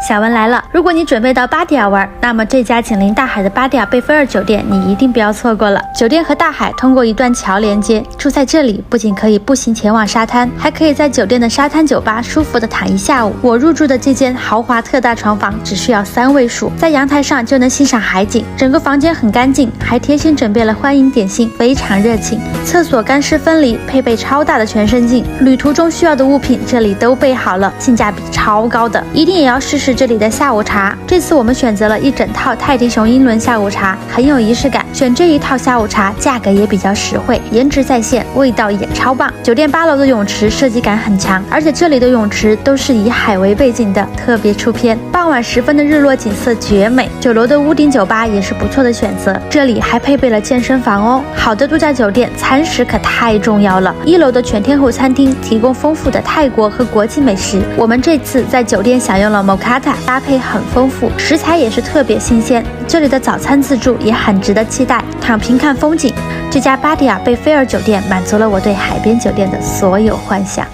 小文来了，如果你准备到巴迪亚玩，那么这家紧邻大海的巴迪亚贝菲尔酒店你一定不要错过了。酒店和大海通过一段桥连接，住在这里不仅可以步行前往沙滩，还可以在酒店的沙滩酒吧舒服的躺一下午。我入住的这间豪华特大床房只需要3位数，在阳台上就能欣赏海景，整个房间很干净，还贴心准备了欢迎点心，非常热情。厕所干湿分离，配备超大的全身镜，旅途中需要的物品这里都备好了，性价比超高的，一定也要试试这里的下午茶。这次我们选择了一整套泰迪熊英伦下午茶，很有仪式感。选这一套下午茶价格也比较实惠，颜值在线，味道也超棒。酒店8楼的泳池设计感很强，而且这里的泳池都是以海为背景的，特别出片。傍晚时分的日落景色绝美。9楼的屋顶酒吧也是不错的选择，这里还配备了健身房哦。好的度假酒店餐食可太重要了。1楼的全天候餐厅提供丰富的泰国和国际美食，我们这次在酒店享用了 Mookata， 搭配很丰富，食材也是特别新鲜。这里的早餐自助也很值得期待，躺平看风景。这家巴迪亚贝菲尔酒店满足了我对海边酒店的所有幻想。